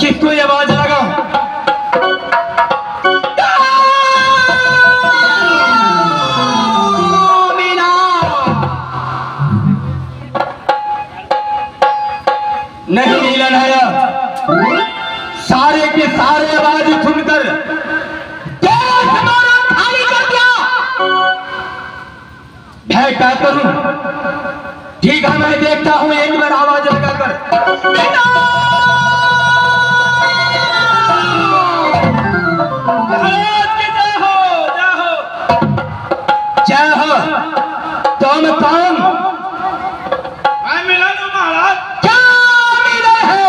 किसको ये आवाज लगा? नहीं मिलन है, सारे के सारे आवाज सुनकर खाली कर दिया। भय क्या करूं? ठीक है, मैं देखता हूं, एक बार आवाज लगाकर। जय हो। तुम कौन? मैं मिलन हूं महाराज। क्या मिले है?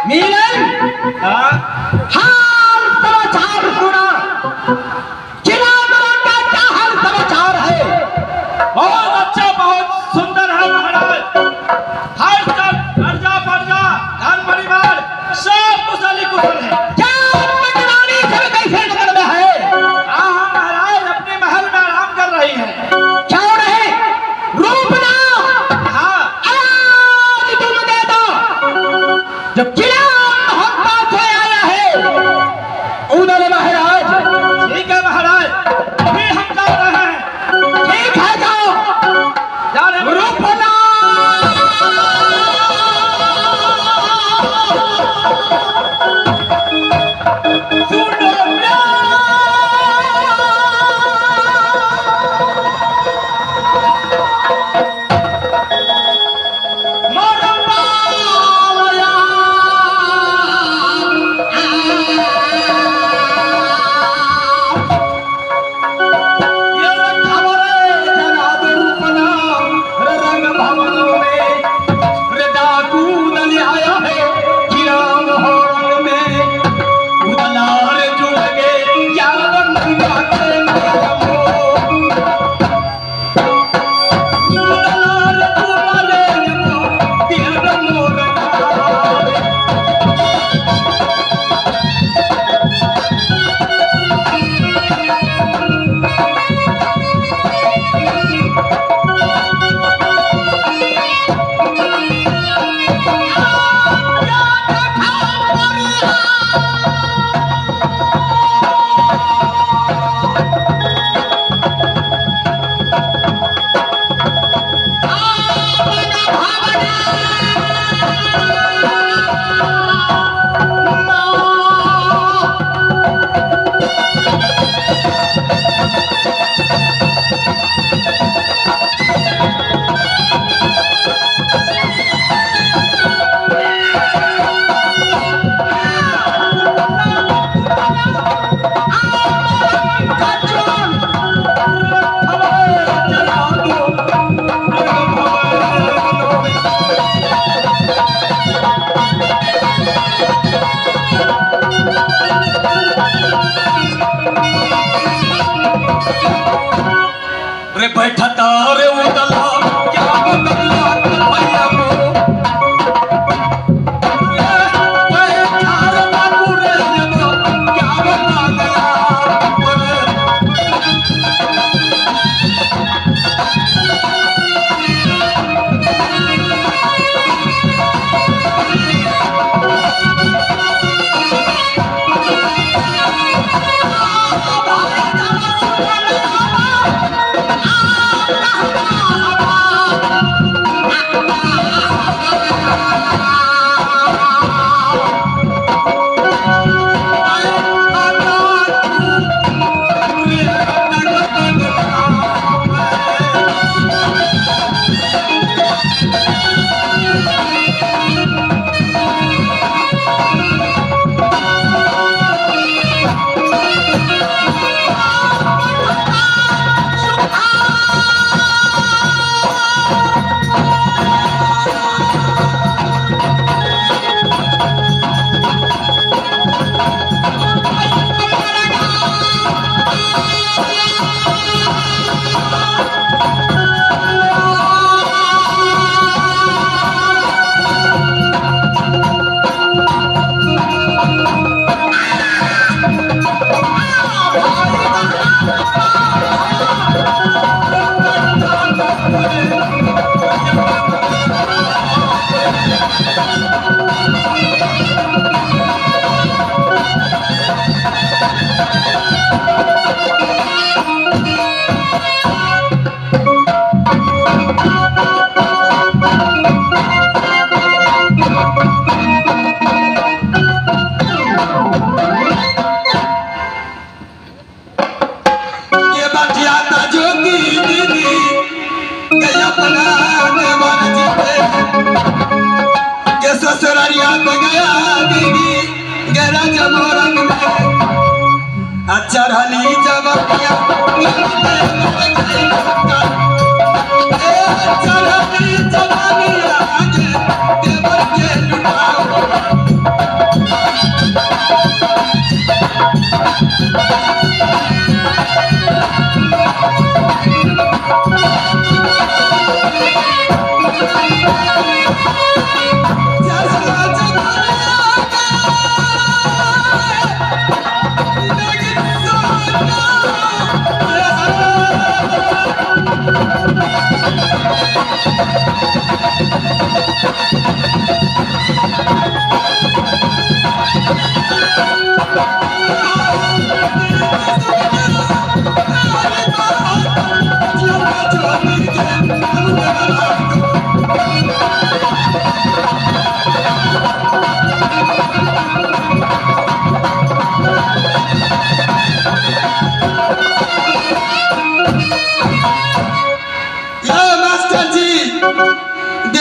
मिलन? हाँ? हाल समाचार सुना। किला का क्या हाल समाचार है? बहुत अच्छा, बहुत सुंदर है महाराज। हर सब प्रजा धन परिवार सब कुशली कुशल है। क्या पटरानी सब कैसे नगर में है? हाँ महाराज, अपने महल में आराम कर रही है। क्यों नहीं? रूपना हाँ, आज तुम दे दो। जब किला महत्ता से आया है उधर महाराज। ठीक है महाराज, अभी हम जा रहे हैं। ठीक है, जाओ। जा रहे हैं। रूपना बैठा तारे उदला क्या बदला भैया को बैठा बाबू रे जब क्या बता गया देवर जी के ससुरारिया पे गया दीदी गरा जमोरन में चढ़ली जबकिया चढ़ली जवानिया देवर के लुटाओ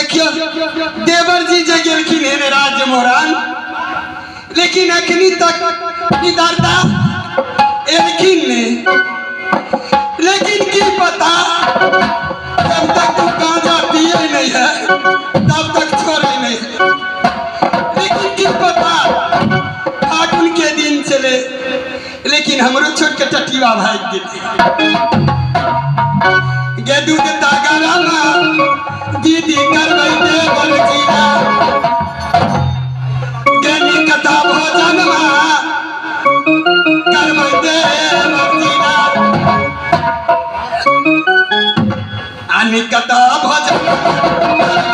देवर जी जे गेलखिन हेने राज्य मोहरान लेकिन अखनी तक विदारता एलखिन ने लेकिन की पता जब तक तू गांजा पिए नहीं है तब तक छोड़े नहीं है लेकिन की पता फागुन के दिन चले लेकिन हमरो छोट के टटिया भाग गेले गे दूध तागा रामा दीदी करबै देवर जीरा गनी कथा भोजन करबै देवर जीरा आनी कथा भोजन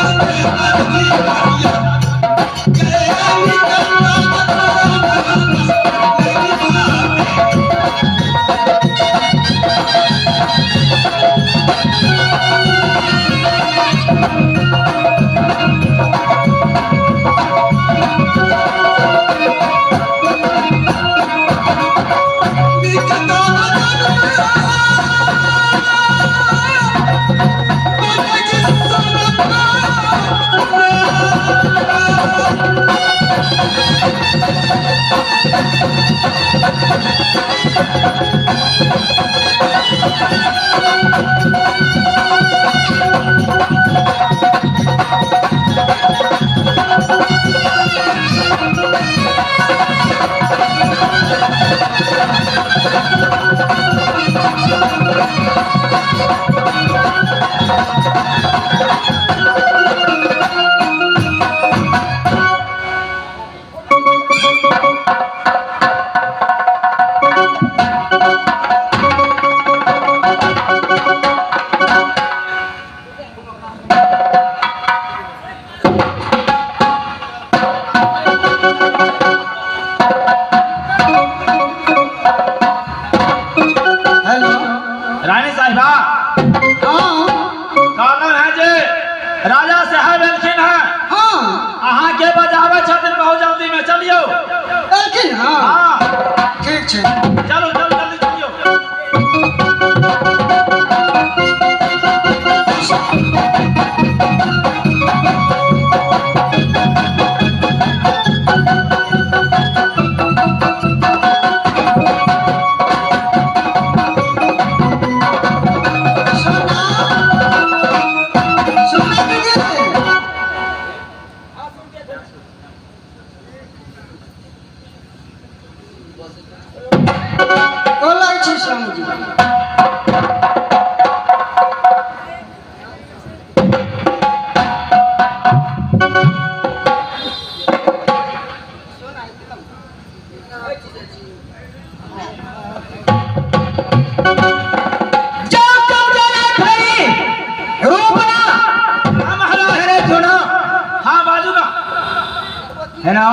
है ना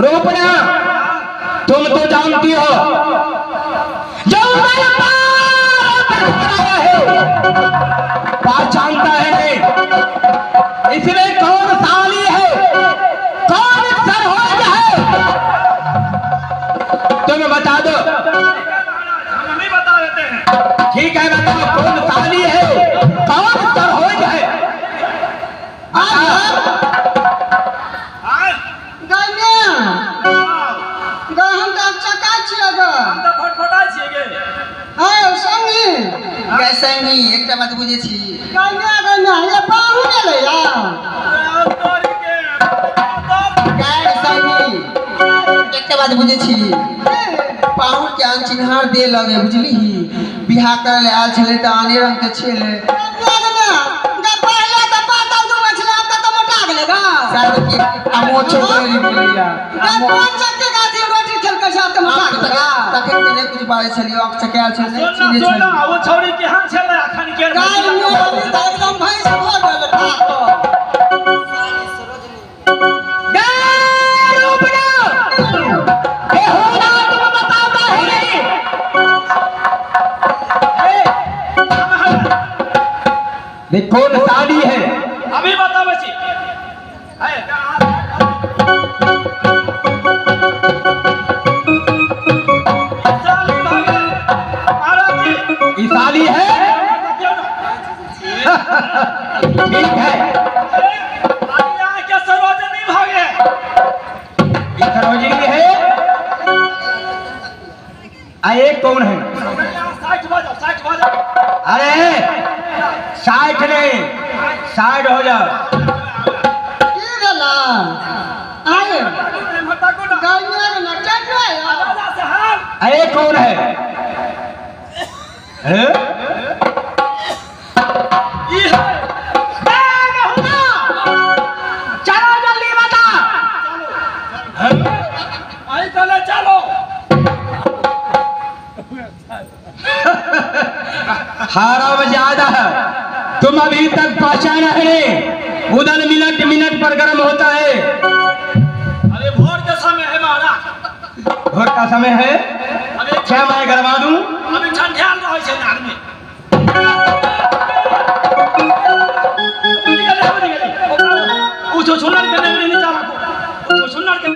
रोपना तुम तो जानती हो जो पहचानता है नहीं इसमें कौन साली है कौन सरहोज है तुम्हें बता दो हम नहीं बता देते हैं। ठीक है बताओ कौन साली है कौन सरहोज बात बुझे छी पाहुन के आन चिन्हार दे लगे बुझली बिहा कर ले आल छले त आने रंग के छले पहले त पातल दू छले अब त मोटा गेले गा साथ की अमो छोड़ी बोलिया कौन चक्के गाती रोटी खेल के साथ मोटा गेले तके ने कुछ बारे छलियो अक चकेल छले चीने सोना वो छोड़ी के हां छले अखन के गाय में एकदम भैंस हो गेल था कौन साड़ी है अभी बता बची ये साड़ी है ठीक है क्या सरोजनी भागे ये सरोजनी है ये कौन है 60 बजा अरे 60 नहीं 60 हो जाओ की गला आए गाय में न चट अरे कौन है हैं? चलो जल्दी बता चलो हराम ज्यादा है तुम अभी तक पहचाना है उधर मिनट मिनट पर गर्म होता है अरे भोर का समय है महाराज भोर का समय है क्या मैं गरबा दूं अभी ठंडा रहे छे नार में उ जो छोड़न के नहीं